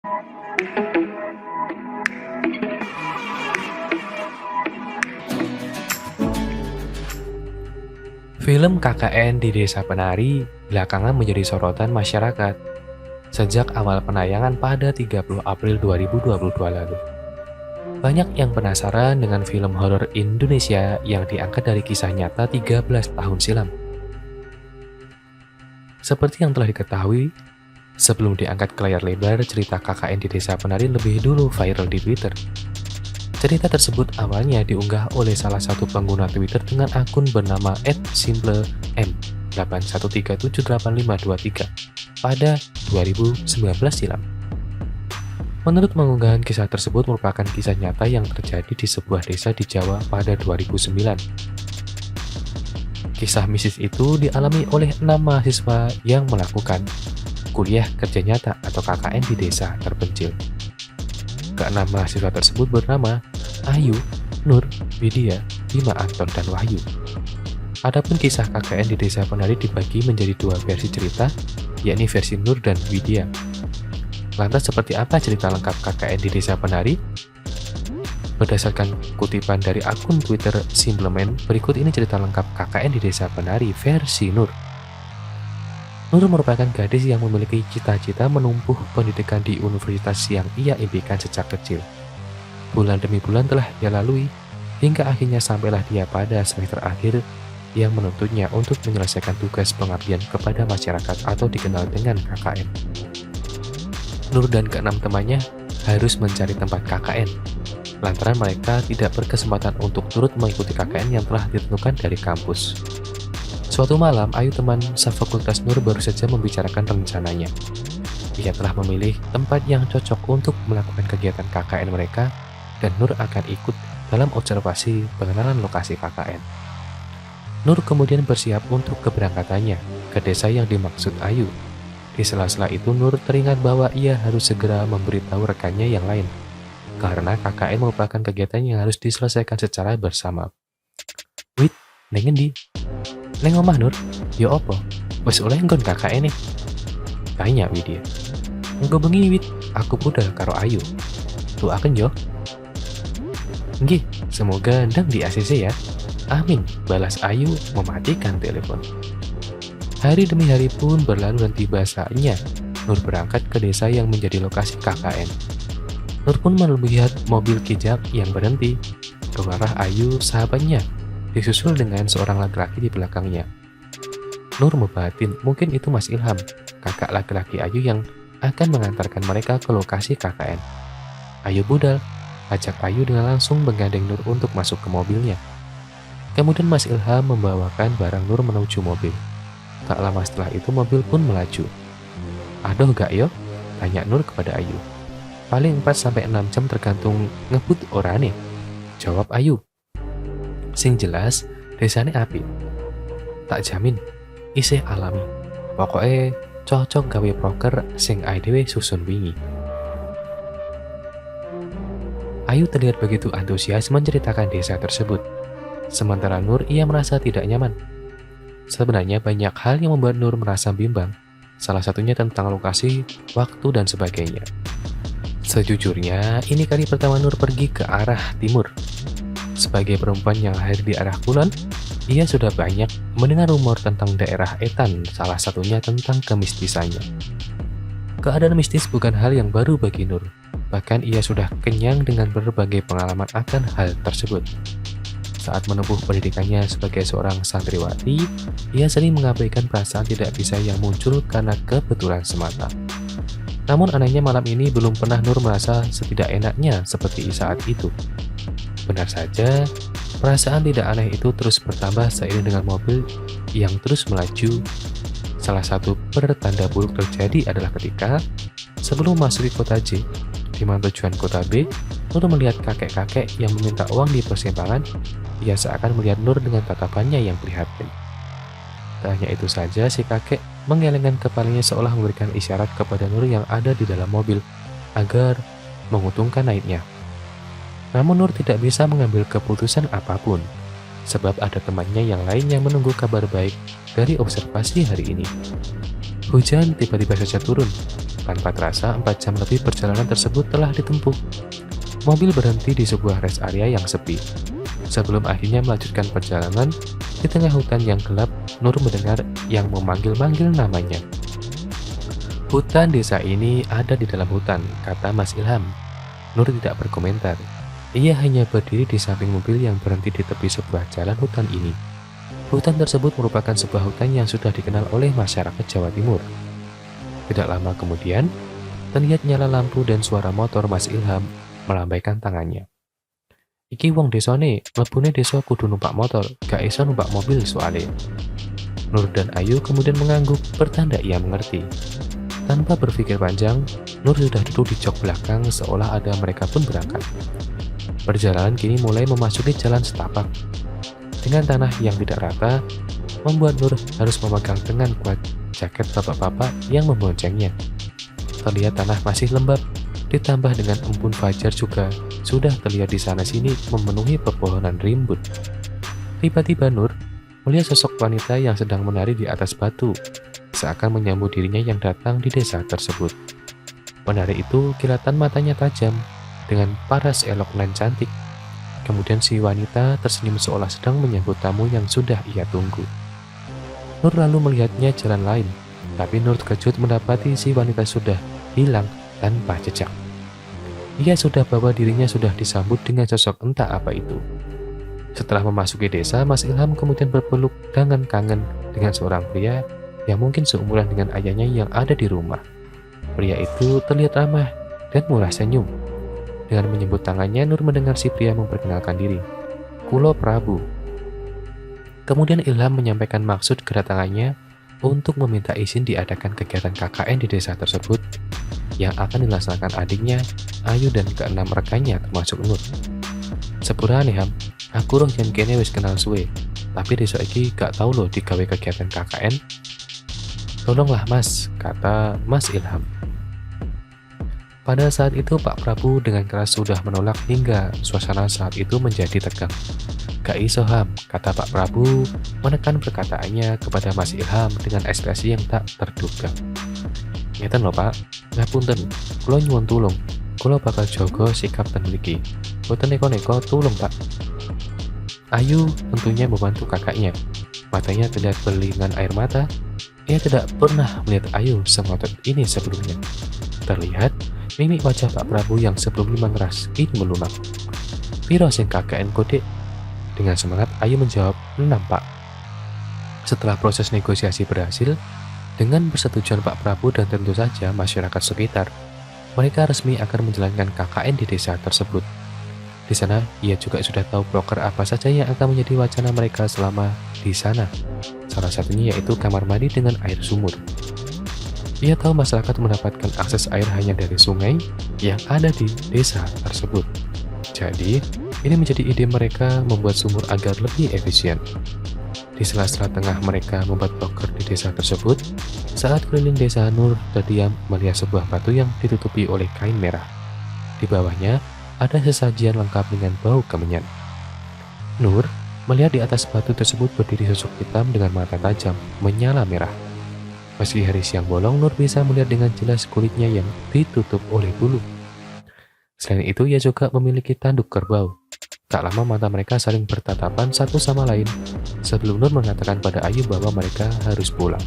Film KKN di Desa Penari belakangan menjadi sorotan masyarakat sejak awal penayangan pada 30 April 2022 lalu. Banyak yang penasaran dengan film horor Indonesia yang diangkat dari kisah nyata 13 tahun silam. Seperti yang telah diketahui, sebelum diangkat ke layar lebar, cerita KKN di Desa Penari lebih dulu viral di Twitter. Cerita tersebut awalnya diunggah oleh salah satu pengguna Twitter dengan akun bernama @simplem8137853 pada 2019 silam. Menurut pengunggahan, kisah tersebut merupakan kisah nyata yang terjadi di sebuah desa di Jawa pada 2009. Kisah mistis itu dialami oleh 6 mahasiswa yang melakukan kuliah kerja nyata atau KKN di desa terpencil. Keenam mahasiswa tersebut bernama Ayu, Nur, Widya, Bima, Anton, dan Wahyu. Adapun kisah KKN di Desa Penari dibagi menjadi 2 versi cerita, yakni versi Nur dan Widya. Lantas seperti apa cerita lengkap KKN di Desa Penari? Berdasarkan kutipan dari akun Twitter Simplemen, berikut ini cerita lengkap KKN di Desa Penari versi Nur. Nur merupakan gadis yang memiliki cita-cita menempuh pendidikan di universitas yang ia impikan sejak kecil. Bulan demi bulan telah dia lalui, hingga akhirnya sampailah dia pada semester akhir yang menuntutnya untuk menyelesaikan tugas pengabdian kepada masyarakat atau dikenal dengan KKN. Nur dan keenam temannya harus mencari tempat KKN, lantaran mereka tidak berkesempatan untuk turut mengikuti KKN yang telah ditentukan dari kampus. Suatu malam, Ayu, teman sefakultas Nur, baru saja membicarakan rencananya. Ia telah memilih tempat yang cocok untuk melakukan kegiatan KKN mereka, dan Nur akan ikut dalam observasi pengenalan lokasi KKN. Nur kemudian bersiap untuk keberangkatannya ke desa yang dimaksud Ayu. Di sela-sela itu, Nur teringat bahwa ia harus segera memberitahu rekannya yang lain, karena KKN merupakan kegiatan yang harus diselesaikan secara bersama. "Wit, neng endi? Neng omah Nur, yo opo? Wes oleh nggon KKN nih?" tanya Widya. "Engko bengi Wit, aku budal karo Ayu. Doaken yo." "Nggih, semoga ndang di ACC ya." "Amin," balas Ayu mematikan telepon. Hari demi hari pun berlalu dan tiba saatnya Nur berangkat ke desa yang menjadi lokasi KKN. Nur pun melihat mobil kijak yang berhenti ke arah Ayu sahabatnya, disusul dengan seorang laki-laki di belakangnya. Nur membatin mungkin itu Mas Ilham, kakak laki-laki Ayu yang akan mengantarkan mereka ke lokasi KKN. Ayu budal, ajak Ayu dengan langsung menggandeng Nur untuk masuk ke mobilnya. Kemudian Mas Ilham membawakan barang Nur menuju mobil. Tak lama setelah itu mobil pun melaju. "Aduh gak yo?" tanya Nur kepada Ayu. "Paling 4-6 jam tergantung ngebut orane," jawab Ayu. "Sing jelas, desane apik. Tak jamin, isih alami. Pokoknya cocok gawe proker sing ae dhewe susun wingi." Ayu terlihat begitu antusias menceritakan desa tersebut. Sementara Nur, ia merasa tidak nyaman. Sebenarnya banyak hal yang membuat Nur merasa bimbang, salah satunya tentang lokasi, waktu, dan sebagainya. Sejujurnya, ini kali pertama Nur pergi ke arah timur. Sebagai perempuan yang lahir di arah kulon, ia sudah banyak mendengar rumor tentang daerah Etan, salah satunya tentang kemistisannya. Keadaan mistis bukan hal yang baru bagi Nur, bahkan ia sudah kenyang dengan berbagai pengalaman akan hal tersebut. Saat menempuh pendidikannya sebagai seorang santriwati, ia sering mengabaikan perasaan tidak bisa yang muncul karena kebetulan semata. Namun anehnya malam ini belum pernah Nur merasa setidak enaknya seperti saat itu. Benar saja, perasaan tidak aneh itu terus bertambah seiring dengan mobil yang terus melaju. Salah satu pertanda buruk terjadi adalah ketika sebelum masuk ke kota J, di mana tujuan kota B, Nur melihat kakek-kakek yang meminta uang di persimpangan. Ia seakan melihat Nur dengan tatapannya yang prihatin. Tak hanya itu saja, si kakek menggelengkan kepalanya seolah memberikan isyarat kepada Nur yang ada di dalam mobil agar menguntungkan naiknya. Namun Nur tidak bisa mengambil keputusan apapun, sebab ada temannya yang lain yang menunggu kabar baik dari observasi hari ini. Hujan tiba-tiba saja turun, Tanpa terasa, 4 jam lebih perjalanan tersebut telah ditempuh. Mobil berhenti di sebuah rest area yang sepi. Sebelum akhirnya melanjutkan perjalanan, di tengah hutan yang gelap, Nur mendengar yang memanggil-manggil namanya. "Hutan desa ini ada di dalam hutan," kata Mas Ilham. Nur tidak berkomentar. Ia hanya berdiri di samping mobil yang berhenti di tepi sebuah jalan hutan ini. Hutan tersebut merupakan sebuah hutan yang sudah dikenal oleh masyarakat Jawa Timur. Tidak lama kemudian, terlihat nyala lampu dan suara motor Mas Ilham melambaikan tangannya. "Iki wong desane, mlebune desa kudu numpak motor, gak iso numpak mobil soale." Nur dan Ayu kemudian mengangguk, bertanda ia mengerti. Tanpa berpikir panjang, Nur sudah duduk di jok belakang seolah ada mereka pun berangkat. Perjalanan kini mulai memasuki jalan setapak. Dengan tanah yang tidak rata, membuat Nur harus memegang dengan kuat jaket bapak-bapak yang memboncengnya. Terlihat tanah masih lembab, ditambah dengan embun fajar juga sudah terlihat di sana-sini memenuhi pepohonan rimbun. Tiba-tiba Nur melihat sosok wanita yang sedang menari di atas batu, seakan menyambut dirinya yang datang di desa tersebut. Penari itu kilatan matanya tajam, dengan paras elok dan cantik. Kemudian si wanita tersenyum seolah sedang menyambut tamu yang sudah ia tunggu. Nur lalu melihatnya jalan lain, tapi Nur terkejut mendapati si wanita sudah hilang tanpa jejak. Ia sudah bawa dirinya sudah disambut dengan sosok entah apa itu. Setelah memasuki desa, Mas Ilham kemudian berpeluk dengan kangen dengan seorang pria yang mungkin seumuran dengan ayahnya yang ada di rumah. Pria itu terlihat ramah dan murah senyum. Dengan menyebut tangannya, Nur mendengar si pria memperkenalkan diri. "Kulo Prabu." Kemudian Ilham menyampaikan maksud kedatangannya untuk meminta izin diadakan kegiatan KKN di desa tersebut yang akan dilaksanakan adiknya, Ayu dan keenam rekannya termasuk Nur. "Sepurane Ham, aku roh yang kene wis kenal suwe, tapi desa iki gak tau loh digawe kegiatan KKN. Tolonglah Mas," kata Mas Ilham. Pada saat itu Pak Prabu dengan keras sudah menolak hingga suasana saat itu menjadi tegang. "Gak iso Ham," kata Pak Prabu menekan perkataannya kepada Mas Ilham dengan ekspresi yang tak terduga. "Ngeten lho Pak, ngapunten, kula nyuwun tulung, kula bakal jaga sikap ten mriki. Boten neko-neko tulung Pak." Ayu tentunya membantu kakaknya. Matanya terlihat berlingan air mata. Ia tidak pernah melihat Ayu semotot ini sebelumnya. Terlihat mimik wajah Pak Prabu yang sebelumnya mengeras kini melunak. "Piro sing KKN kodek?" Dengan semangat Ayu menjawab, "6 Pak." Setelah proses negosiasi berhasil, dengan persetujuan Pak Prabu dan tentu saja masyarakat sekitar, mereka resmi akan menjalankan KKN di desa tersebut. Di sana, ia juga sudah tahu proker apa saja yang akan menjadi wacana mereka selama di sana. Salah satunya yaitu kamar mandi dengan air sumur. Ia tahu masyarakat mendapatkan akses air hanya dari sungai yang ada di desa tersebut. Jadi, ini menjadi ide mereka membuat sumur agar lebih efisien. Di sela-sela tengah mereka membuat proker di desa tersebut, saat keliling desa, Nur terdiam melihat sebuah batu yang ditutupi oleh kain merah. Di bawahnya, ada sesajian lengkap dengan bau kemenyan. Nur melihat di atas batu tersebut berdiri sosok hitam dengan mata tajam, menyala merah. Meski hari siang bolong, Nur bisa melihat dengan jelas kulitnya yang ditutup oleh bulu. Selain itu, ia juga memiliki tanduk kerbau. Tak lama mata mereka saling bertatapan satu sama lain, sebelum Nur mengatakan pada Ayu bahwa mereka harus pulang.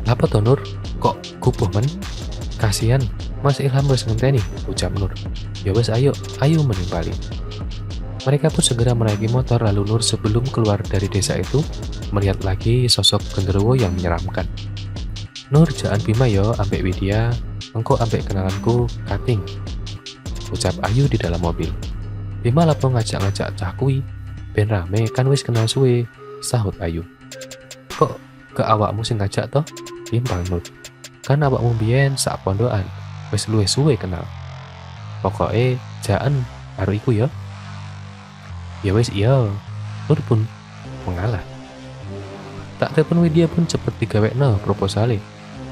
"Apa toh Nur? Kok kupuh men? Kasihan, Mas Ilham wis ngenteni," ucap Nur. "Ya wes ayo menimpali." Mereka pun segera menaiki motor, lalu Nur sebelum keluar dari desa itu melihat lagi sosok genderuwo yang menyeramkan. "Nur jangan bima yo ambek Widya, engko ambek kenalanku Kating," ucap Ayu di dalam mobil. "Bima lapo ngajak-ngajak cah kui, ben rame kan wis kenal suwe," sahut Ayu. "Kok ke awakmu sing ngajak toh?" timpal Nur. "Kan awakmu biyen sak pondokan, wis luwih suwe kenal. Pokoke jaan karo iku ya." "Ya wis iya," Nur pun mengalah. Tak telepon Widya pun cepet digawekno proposale.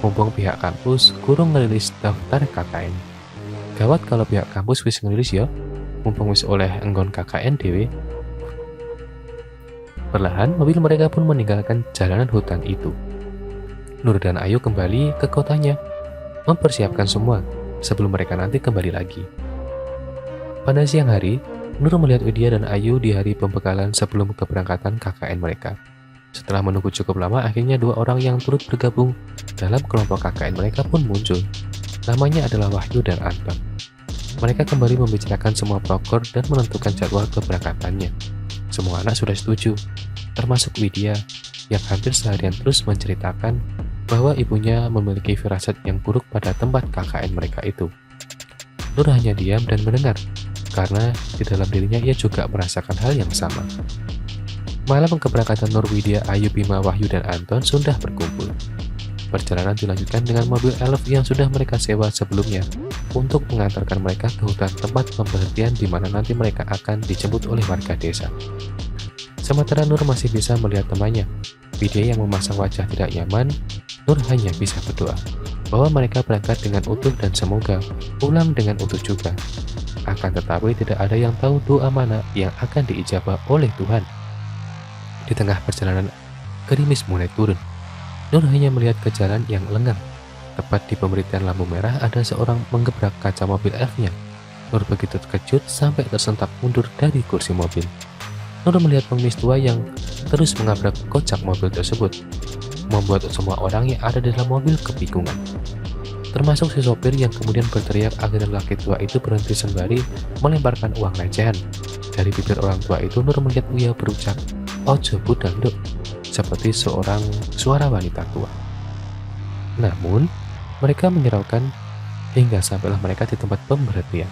Mumpung pihak kampus kurang ngerilis daftar KKN. Gawat kalau pihak kampus wis ngerilis ya, mumpung wis oleh enggon KKN dewe. Perlahan mobil mereka pun meninggalkan jalanan hutan itu. Nur dan Ayu kembali ke kotanya. mempersiapkan semua sebelum mereka nanti kembali lagi. Pada siang hari, Nur melihat Widya dan Ayu di hari pembekalan sebelum keberangkatan KKN mereka. Setelah menunggu cukup lama, akhirnya dua orang yang turut bergabung dalam kelompok KKN mereka pun muncul. Namanya adalah Wahyu dan Anton. Mereka kembali membicarakan semua proker dan menentukan jadwal keberangkatannya. Semua anak sudah setuju, termasuk Widya yang hampir seharian terus menceritakan bahwa ibunya memiliki firasat yang buruk pada tempat KKN mereka itu. Nur hanya diam dan mendengar, karena di dalam dirinya ia juga merasakan hal yang sama. Malam keberangkatan Nur, Widya, Ayu, Bima, Wahyu, dan Anton sudah berkumpul. Perjalanan dilanjutkan dengan mobil elf yang sudah mereka sewa sebelumnya untuk mengantarkan mereka ke hutan tempat pemberhentian di mana nanti mereka akan dijemput oleh warga desa. Sementara Nur masih bisa melihat temannya, Widya yang memasang wajah tidak nyaman, Nur hanya bisa berdoa bahwa mereka berangkat dengan utuh dan semoga pulang dengan utuh juga. Akan tetapi tidak ada yang tahu doa mana yang akan diijabah oleh Tuhan. Di tengah perjalanan, gerimis mulai turun. Nur hanya melihat ke jalan yang lengang. Tepat di pemberitaan lampu merah ada seorang menggebrak kaca mobil elfnya. Nur begitu terkejut sampai tersentak mundur dari kursi mobil. Nur melihat pengemis tua yang terus mengabrak kocak mobil tersebut, membuat semua orang yang ada di dalam mobil kebingungan. Termasuk si sopir yang kemudian berteriak agar laki tua itu berhenti sembari melemparkan uang recehan. Dari bibir orang tua itu Nur melihat Uya berucap, "Ojo budal nduk," seperti seorang suara wanita tua. Namun, mereka menyeraukan hingga sampailah mereka di tempat pemberhentian.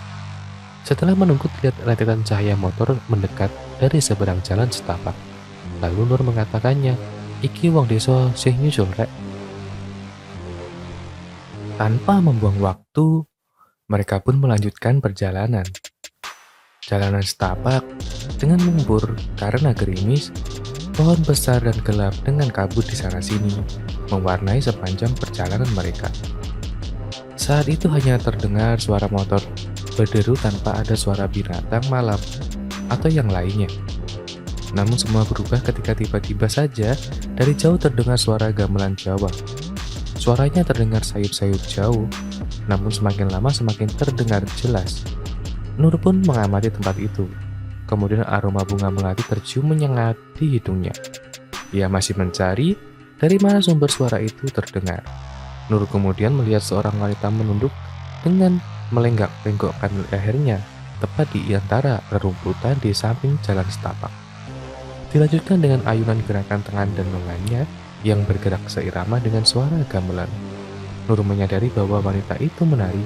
Setelah menunggu terlihat rentetan cahaya motor mendekat dari seberang jalan setapak. Lalu Nur mengatakannya, "Iki wong desa sih nyusul rek." Tanpa membuang waktu, mereka pun melanjutkan perjalanan. Jalanan setapak dengan lumpur karena gerimis, pohon besar dan gelap dengan kabut di sana-sini mewarnai sepanjang perjalanan mereka. Saat itu hanya terdengar suara motor berderu tanpa ada suara binatang malam atau yang lainnya. Namun semua berubah ketika tiba-tiba saja dari jauh terdengar suara gamelan Jawa. Suaranya terdengar sayup-sayup jauh, namun semakin lama semakin terdengar jelas. Nur pun mengamati tempat itu. Kemudian aroma bunga melati tercium menyengat di hidungnya. Ia masih mencari dari mana sumber suara itu terdengar. Nur kemudian melihat seorang wanita menunduk dengan melenggak-lenggokkan lehernya tepat di antara rerumputan di samping jalan setapak. Dilanjutkan dengan ayunan gerakan tangan dan lengannya yang bergerak seirama dengan suara gamelan. Nur menyadari bahwa wanita itu menari.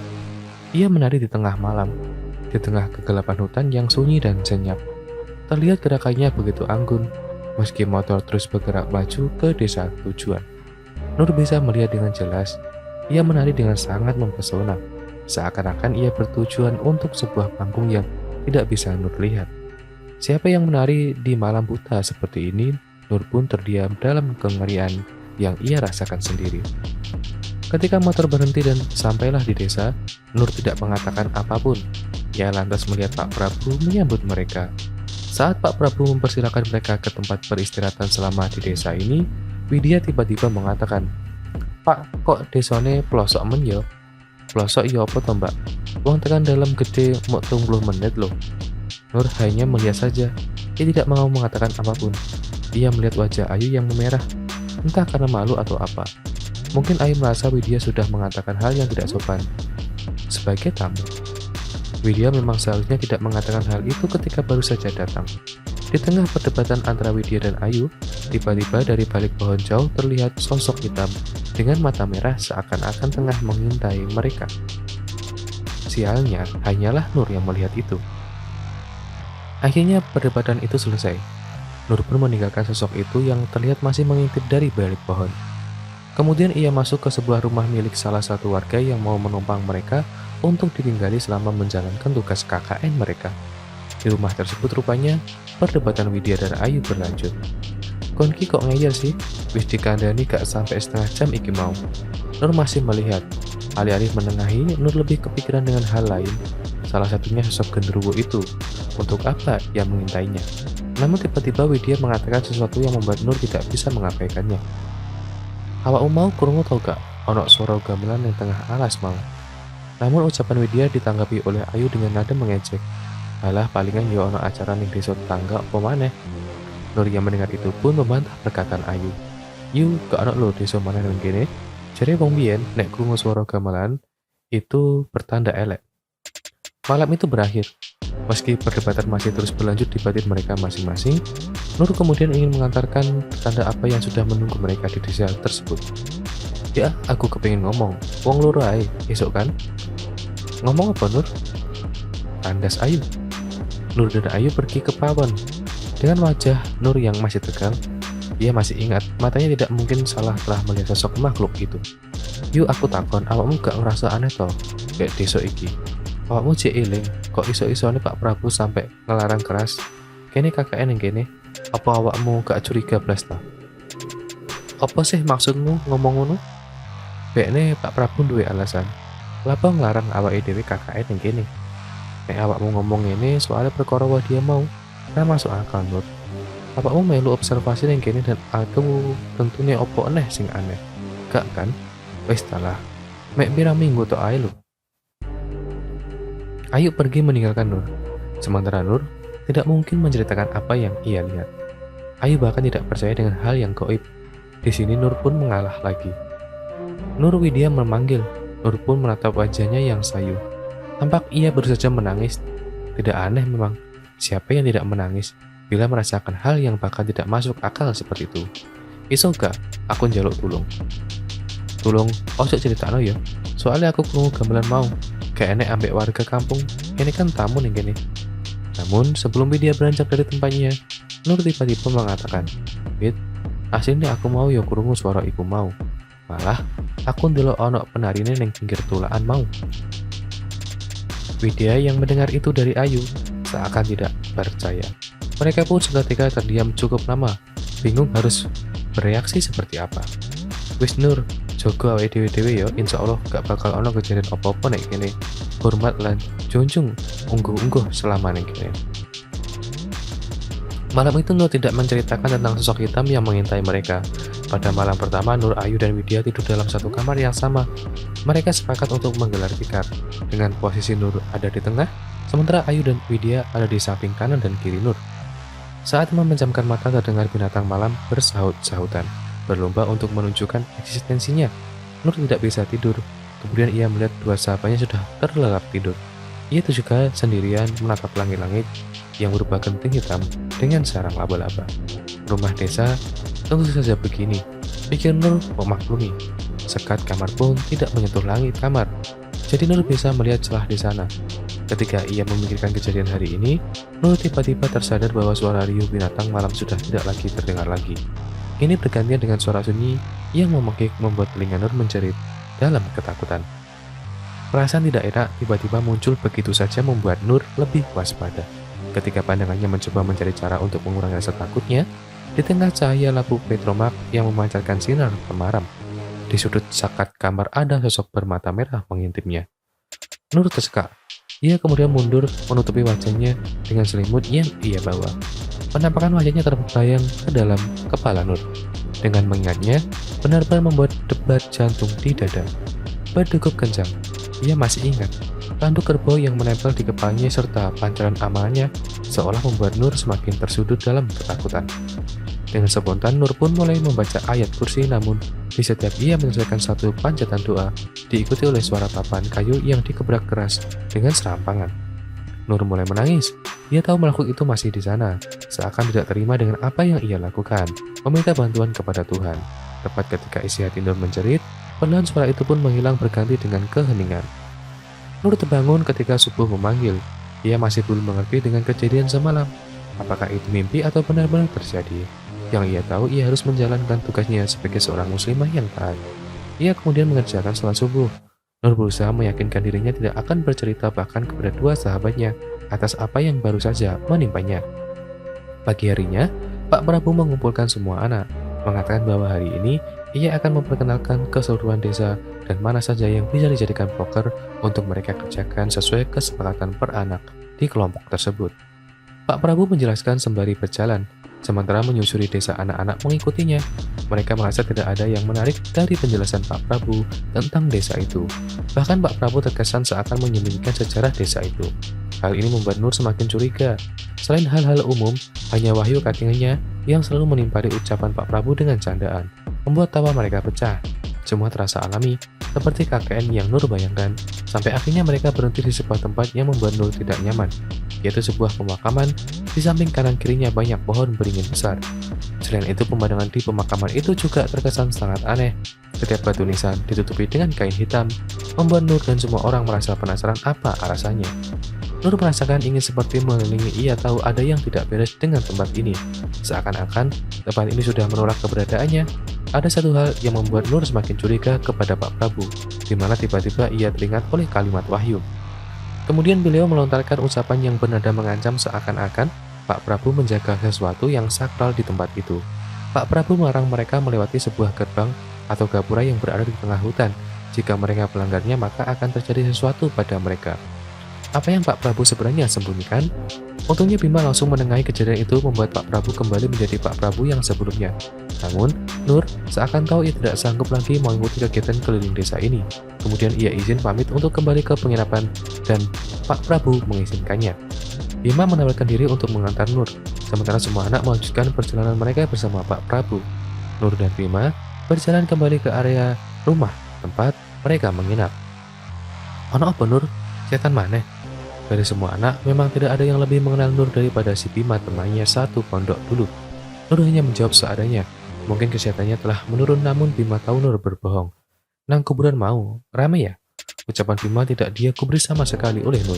Ia menari di tengah malam, di tengah kegelapan hutan yang sunyi dan senyap. Terlihat gerakannya begitu anggun, meski motor terus bergerak maju ke desa tujuan. Nur bisa melihat dengan jelas, ia menari dengan sangat mempesona, seakan-akan ia bertujuan untuk sebuah panggung yang tidak bisa Nur lihat. Siapa yang menari di malam buta seperti ini? Nur pun terdiam dalam kengerian yang ia rasakan sendiri. Ketika motor berhenti dan sampailah di desa, Nur tidak mengatakan apapun. Ia lantas melihat Pak Prabu menyambut mereka. Saat Pak Prabu mempersilakan mereka ke tempat peristirahatan selama di desa ini, Widya tiba-tiba mengatakan, "Pak, kok desone pelosok men yo?" "Pelosok yo apa to, Mbak? Wong tekan dalam gede mau 30 menit loh." Nur hanya melihat saja. Ia tidak mau mengatakan apapun. Ia melihat wajah Ayu yang memerah, entah karena malu atau apa. Mungkin Ayu merasa Widya sudah mengatakan hal yang tidak sopan. Sebagai tamu, Widya memang seharusnya tidak mengatakan hal itu ketika baru saja datang. Di tengah perdebatan antara Widya dan Ayu, tiba-tiba dari balik pohon jauh terlihat sosok hitam dengan mata merah seakan-akan tengah mengintai mereka. Sialnya, hanyalah Nur yang melihat itu. Akhirnya perdebatan itu selesai. Nur pun meninggalkan sosok itu yang terlihat masih mengintip dari balik pohon. Kemudian ia masuk ke sebuah rumah milik salah satu warga yang mau menumpang mereka untuk ditinggali selama menjalankan tugas KKN mereka. Di rumah tersebut rupanya perdebatan Widya dan Ayu berlanjut. "Konki kok ngeyel sih? Wis dikandani gak sampai setengah jam iki mau." Nur masih melihat. Alih-alih menengahi, Nur lebih kepikiran dengan hal lain. Salah satunya sosok genderuwo itu. Untuk apa ia mengintainya? Namun tiba-tiba Widya mengatakan sesuatu yang membuat Nur tidak bisa mengabaikannya. "Awakmu mau krungu tau gak? onok suara gamelan yang tengah alas mau. Namun ucapan Widya ditanggapi oleh Ayu dengan nada mengejek. Alah palingan yo ono acara ning desa tangga apa maneh. Nur yang mendengar itu pun membantah perkataan Ayu. Yu gak ono lho desa maneh nang kene. Jare wong biyen nek krungu suara gamelan itu pertanda elek. Malam itu berakhir. Meski perdebatan masih terus berlanjut di batin mereka masing-masing, Nur kemudian ingin mengantarkan tanda apa yang sudah menunggu mereka di desa tersebut. Ya, aku kepingin ngomong. Wong loro ae, esok kan? Ngomong apa, Nur? Tandas Ayu. Nur dan Ayu pergi ke pawon. Dengan wajah Nur yang masih tegang, dia masih ingat matanya tidak mungkin salah telah melihat sosok makhluk itu. Yuk aku takon, awakmu gak ngerasa aneh toh? Kayak desa iki. Awakmu cek eling, kok iso-isone Pak Prabu sampai ngelarang keras? Kene KKN yang kene, apa awakmu gak curiga blas toh? Apa sih maksudmu ngomong ngono? Bekne Pak Prabu duwe alasan. Lapa ngelarang awake dhewe KKN yang kene? Nek awakmu ngomong ngene soalnya perkara wae dia mau, nah masuk akal Nur. Awakmu melu observasi yang kene dan aku tentunya opo aneh sing aneh. Gak kan? Wis talah. Mek pirang minggu tok ae lho. Ayu pergi meninggalkan Nur. Sementara Nur tidak mungkin menceritakan apa yang ia lihat. Ayu bahkan tidak percaya dengan hal yang gaib. Di sini Nur pun mengalah lagi. Nur Widya memanggil. Nur pun menatap wajahnya yang sayu. Tampak ia baru saja menangis. Tidak aneh memang. Siapa yang tidak menangis bila merasakan hal yang bahkan tidak masuk akal seperti itu? Iso gak? Aku njaluk tulung. Tulung, ojo critakno ya. Soalnya aku krungu gamelan mau. Gak enek ambek warga kampung. Ini kan tamu nih gini. Namun sebelum dia beranjak dari tempatnya, Nur tiba-tiba mengatakan, "Wit, aslinya aku mau ya krungu suara iku mau. Malah aku ndelok ono penarine ning pinggir tulaan mau." Widya yang mendengar itu dari Ayu seakan tidak percaya. Mereka pun seketika terdiam cukup lama, bingung harus bereaksi seperti apa. Wis Nur, jogo awake dhewe-dhewe ya, insyaallah gak bakal ono kejadian apa-apa nek kene. Hormat lan junjung ungguh-ungguh selama nek kene. Malam itu Nur tidak menceritakan tentang sosok hitam yang mengintai mereka. Pada malam pertama, Nur, Ayu, dan Widya tidur dalam satu kamar yang sama. Mereka sepakat untuk menggelar tikar, dengan posisi Nur ada di tengah, sementara Ayu dan Widya ada di samping kanan dan kiri Nur. Saat memejamkan mata terdengar binatang malam bersahut-sahutan, berlomba untuk menunjukkan eksistensinya. Nur tidak bisa tidur, kemudian ia melihat dua sahabatnya sudah terlelap tidur. Ia itu juga sendirian menatap langit-langit yang berubah genting hitam dengan sarang laba-laba. Rumah desa tentu saja begini, pikir Nur memaklumi. Sekat kamar pun tidak menyentuh langit kamar, jadi Nur bisa melihat celah di sana. Ketika ia memikirkan kejadian hari ini, Nur tiba-tiba tersadar bahwa suara riuh binatang malam sudah tidak lagi terdengar lagi. Ini bergantian dengan suara sunyi yang memekik membuat telinga Nur menjerit dalam ketakutan. Perasaan tidak enak tiba-tiba muncul begitu saja membuat Nur lebih waspada. Ketika pandangannya mencoba mencari cara untuk mengurangi rasa takutnya, di tengah cahaya lampu petromak yang memancarkan sinar temaram, di sudut sakat kamar ada sosok bermata merah mengintipnya. Nur tersekak. Ia kemudian mundur menutupi wajahnya dengan selimut yang ia bawa. Penampakan wajahnya terbayang ke dalam kepala Nur. Dengan mengingatnya, benar-benar membuat debat jantung di dada. Berdegup kencang. Ia masih ingat tanduk kerbau yang menempel di kepalanya serta pancaran amalnya seolah membuat Nur semakin tersudut dalam ketakutan. Dengan spontan Nur pun mulai membaca ayat kursi, namun di setiap ia menyelesaikan satu panjatan doa diikuti oleh suara papan kayu yang dikebrak keras dengan serampangan. Nur mulai menangis. Dia tahu makhluk itu masih di sana, seakan tidak terima dengan apa yang ia lakukan, meminta bantuan kepada Tuhan. Tepat ketika isi hati Nur menjerit, perlahan suara itu pun menghilang berganti dengan keheningan. Nur terbangun ketika subuh memanggil. Ia masih belum mengerti dengan kejadian semalam. Apakah itu mimpi atau benar-benar terjadi? Yang ia tahu, ia harus menjalankan tugasnya sebagai seorang muslimah yang taat. Ia kemudian mengerjakan sholat subuh. Nur berusaha meyakinkan dirinya tidak akan bercerita bahkan kepada dua sahabatnya atas apa yang baru saja menimpanya. Pagi harinya, Pak Prabu mengumpulkan semua anak, mengatakan bahwa hari ini ia akan memperkenalkan keseluruhan desa dan mana saja yang bisa dijadikan poker untuk mereka kerjakan sesuai kesepakatan per anak di kelompok tersebut. Pak Prabu menjelaskan sembari berjalan, sementara menyusuri desa anak-anak mengikutinya. mereka merasa tidak ada yang menarik dari penjelasan Pak Prabu tentang desa itu. Bahkan Pak Prabu terkesan seakan menyembunyikan sejarah desa itu. Hal ini membuat Nur semakin curiga. Selain hal-hal umum, hanya Wahyu kakeknya yang selalu menimpali ucapan Pak Prabu dengan candaan, membuat tawa mereka pecah. Semua terasa alami, seperti KKN yang Nur bayangkan, sampai akhirnya mereka berhenti di sebuah tempat yang membuat Nur tidak nyaman, yaitu sebuah pemakaman. Di samping kanan kirinya banyak pohon beringin besar. Selain itu, pemandangan di pemakaman itu juga terkesan sangat aneh. Setiap batu nisan ditutupi dengan kain hitam, membuat Nur dan semua orang merasa penasaran apa alasannya. Nur merasakan ingin seperti mengelilingi, ia tahu ada yang tidak beres dengan tempat ini. Seakan-akan tempat ini sudah menolak keberadaannya. Ada satu hal yang membuat Nur semakin curiga kepada Pak Prabu, di mana tiba-tiba ia teringat oleh kalimat Wahyu. Kemudian beliau melontarkan ucapan yang bernada mengancam seakan-akan Pak Prabu menjaga sesuatu yang sakral di tempat itu. Pak Prabu melarang mereka melewati sebuah gerbang atau gapura yang berada di tengah hutan. Jika mereka melanggarnya, maka akan terjadi sesuatu pada mereka. Apa yang Pak Prabu sebenarnya sembunyikan? Untungnya Bima langsung menengahi kejadian itu, membuat Pak Prabu kembali menjadi Pak Prabu yang sebelumnya. Namun, Nur seakan tahu ia tidak sanggup lagi mengikuti kegiatan keliling desa ini. Kemudian ia izin pamit untuk kembali ke penginapan dan Pak Prabu mengizinkannya. Bima menawarkan diri untuk mengantar Nur, sementara semua anak melanjutkan perjalanan mereka bersama Pak Prabu. Nur dan Bima berjalan kembali ke area rumah tempat mereka menginap. Ono apa Nur? Setan mana? Dari semua anak, memang tidak ada yang lebih mengenal Nur daripada si Bima, temannya satu pondok dulu. Nur hanya menjawab seadanya. Mungkin kesehatannya telah menurun, namun Bima tahu Nur berbohong. Nang kuburan mau, rame ya? Ucapan Bima tidak dia kuberi sama sekali oleh Nur.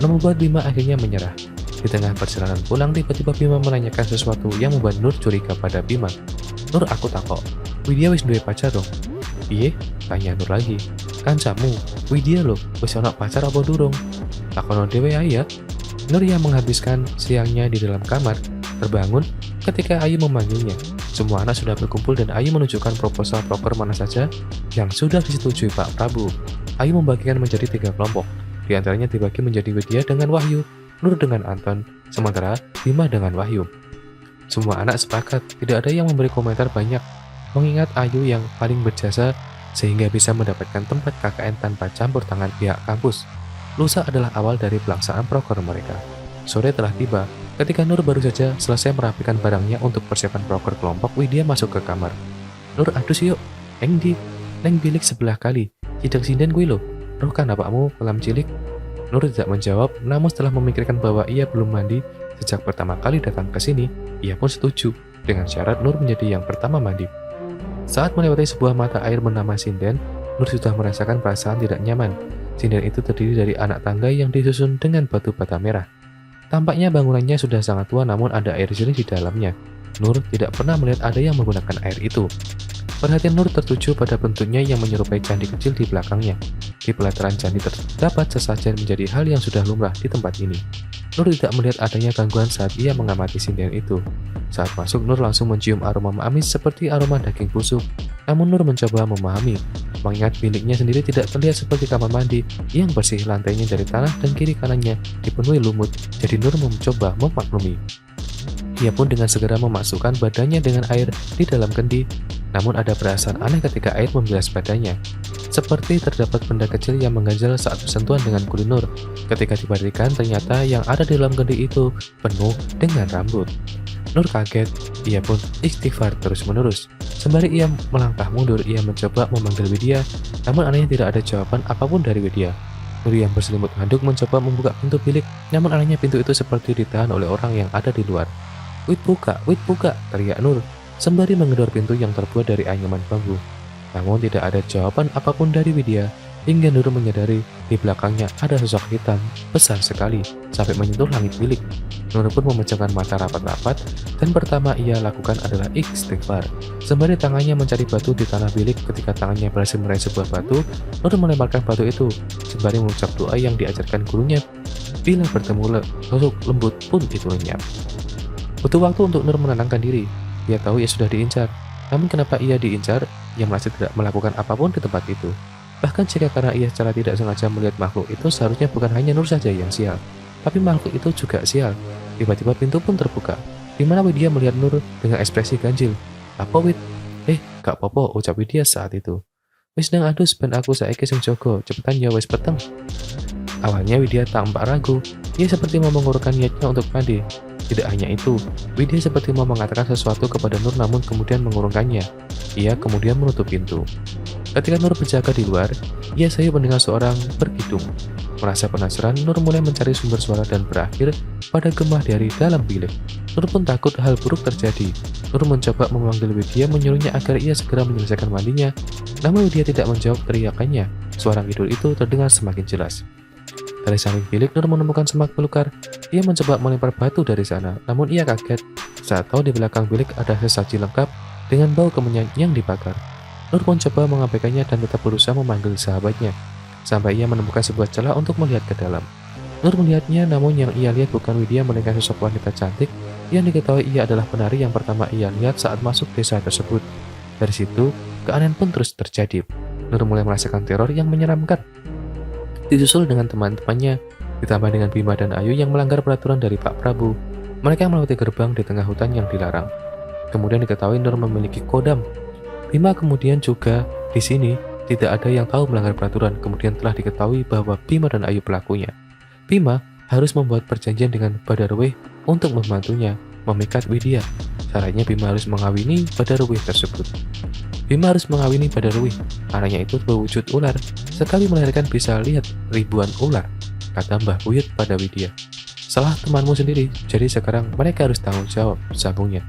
Membuat Bima akhirnya menyerah. Di tengah perjalanan pulang, tiba-tiba Bima menanyakan sesuatu yang membuat Nur curiga pada Bima. Nur, aku takok, Widya wis duwe pacar dong? Iye, tanya Nur lagi. Kancamu, Widya loh, wis ana pacar apa durung? Takono dhewe ae ya. Nur yang menghabiskan siangnya di dalam kamar, terbangun ketika Ayu memanggilnya. Semua anak sudah berkumpul dan Ayu menunjukkan proposal proker mana saja yang sudah disetujui Pak Prabu. Ayu membagikan menjadi 3 kelompok. Di antaranya dibagi menjadi Widya dengan Wahyu, Nur dengan Anton, sementara Bima dengan Wahyu. Semua anak sepakat, tidak ada yang memberi komentar banyak, mengingat Ayu yang paling berjasa sehingga bisa mendapatkan tempat KKN tanpa campur tangan pihak kampus. Lusa adalah awal dari pelaksanaan proker mereka. Sore telah tiba, ketika Nur baru saja selesai merapikan barangnya untuk persiapan proker kelompok, Widya masuk ke kamar. Nur, adus yuk, neng bilik sebelah kali, sidang sinden gue lo, roh kan apakmu kelam cilik? Nur tidak menjawab, namun setelah memikirkan bahwa ia belum mandi sejak pertama kali datang ke sini, ia pun setuju, dengan syarat Nur menjadi yang pertama mandi. Saat melewati sebuah mata air bernama sinden, Nur sudah merasakan perasaan tidak nyaman. Sinden itu terdiri dari anak tangga yang disusun dengan batu bata merah. Tampaknya bangunannya sudah sangat tua, namun ada air jernih di dalamnya. Nur tidak pernah melihat ada yang menggunakan air itu. Perhatian Nur tertuju pada bentuknya yang menyerupai candi kecil di belakangnya. Di pelataran candi terdapat sesajen menjadi hal yang sudah lumrah di tempat ini. Nur tidak melihat adanya gangguan saat ia mengamati sinden itu. Saat masuk, Nur langsung mencium aroma amis seperti aroma daging busuk. Namun Nur mencoba memahami, mengingat biliknya sendiri tidak terlihat seperti kamar mandi yang bersih, lantainya dari tanah dan kiri kanannya dipenuhi lumut. Jadi Nur mencoba memaklumi. Ia pun dengan segera memasukkan badannya dengan air di dalam kendi. Namun ada perasaan aneh ketika air membilas badannya. Seperti terdapat benda kecil yang mengganjal saat bersentuhan dengan kulit Nur. Ketika diperhatikan, ternyata yang ada di dalam kendi itu penuh dengan rambut. Nur kaget, ia pun istighfar terus-menerus. Sembari ia melangkah mundur, ia mencoba memanggil Widya, namun anehnya tidak ada jawaban apapun dari Widya. Nur yang berselimut handuk mencoba membuka pintu bilik, namun anehnya pintu itu seperti ditahan oleh orang yang ada di luar. Wit buka, teriak Nur, sembari menggedor pintu yang terbuat dari anyaman bambu. Namun tidak ada jawaban apapun dari Widya, hingga Nur menyadari di belakangnya ada sosok hitam besar sekali sampai menyentuh langit bilik. Nur pun memejamkan mata rapat-rapat, dan pertama ia lakukan adalah istighfar. Sembari tangannya mencari batu di tanah bilik, ketika tangannya berhasil meraih sebuah batu, Nur melemparkan batu itu, sembari mengucap doa yang diajarkan gurunya. Bila bertemu sosok lembut pun itu lenyap. Butuh waktu untuk Nur menenangkan diri. Ia tahu ia sudah diincar. Namun kenapa ia diincar? Ia masih tidak melakukan apapun di tempat itu. Bahkan jika karena ia secara tidak sengaja melihat makhluk itu, seharusnya bukan hanya Nur saja yang sial, tapi makhluk itu juga sial. Tiba-tiba pintu pun terbuka, di mana Widya melihat Nur dengan ekspresi ganjil. Apa Wid? Gak apa-apa, ucap Widya saat itu. Wis nang adus ben aku saiki sing jaga, cepetan ya wis peteng. Awalnya Widya tampak ragu, ia seperti mau mengurungkan niatnya untuk Pade. Tidak hanya itu, Widya seperti mau mengatakan sesuatu kepada Nur namun kemudian mengurungkannya. Ia kemudian menutup pintu. Ketika Nur berjaga di luar, ia sayu mendengar seorang berkidung. Merasa penasaran, Nur mulai mencari sumber suara dan berakhir pada gemah dari dalam bilik. Nur pun takut hal buruk terjadi. Nur mencoba memanggil Widya menyuruhnya agar ia segera menyelesaikan mandinya, namun Widya tidak menjawab teriakannya. Suara kidul itu terdengar semakin jelas. Dari samping bilik, Nur menemukan semak belukar. Ia mencoba melempar batu dari sana, namun ia kaget saat tahu di belakang bilik ada sesaji lengkap dengan bau kemenyan yang dibakar. Nur pun coba mengabaikannya dan tetap berusaha memanggil sahabatnya, sampai ia menemukan sebuah celah untuk melihat ke dalam. Nur melihatnya, namun yang ia lihat bukan Widya melainkan sosok wanita cantik yang diketahui ia adalah penari yang pertama ia lihat saat masuk desa tersebut. Dari situ, keanehan pun terus terjadi. Nur mulai merasakan teror yang menyeramkan. Disusul dengan teman-temannya, ditambah dengan Bima dan Ayu yang melanggar peraturan dari Pak Prabu. Mereka melewati gerbang di tengah hutan yang dilarang. Kemudian diketahui Nur memiliki kodam. Bima kemudian juga di sini tidak ada yang tahu melanggar peraturan. Kemudian telah diketahui bahwa Bima dan Ayu pelakunya. Bima harus membuat perjanjian dengan Badarwih untuk membantunya memikat Widya. Caranya Bima harus mengawini Badarwih tersebut. Bima harus mengawini Badarwih. Anaknya itu berwujud ular. Sekali melahirkan bisa lihat ribuan ular, kata Mbah Buyut pada Widya. Salah temanmu sendiri, jadi sekarang mereka harus tanggung jawab, sambungnya.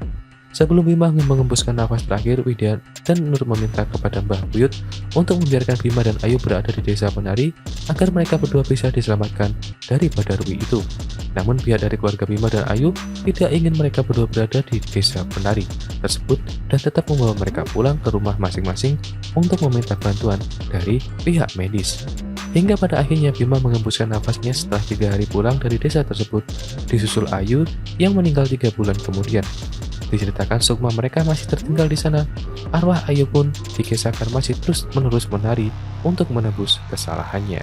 Sebelum Bima mengembuskan nafas terakhir, Widya dan Nur meminta kepada Mbah Buyut untuk membiarkan Bima dan Ayu berada di desa penari agar mereka berdua bisa diselamatkan dari Badarwi itu. Namun pihak dari keluarga Bima dan Ayu tidak ingin mereka berdua berada di desa penari tersebut dan tetap membawa mereka pulang ke rumah masing-masing untuk meminta bantuan dari pihak medis. Hingga pada akhirnya Bima mengembuskan nafasnya setelah 3 hari pulang dari desa tersebut, disusul Ayu yang meninggal 3 bulan kemudian. Diceritakan sukma mereka masih tertinggal di sana. Arwah Ayu pun dikisahkan masih terus-menerus menari untuk menebus kesalahannya.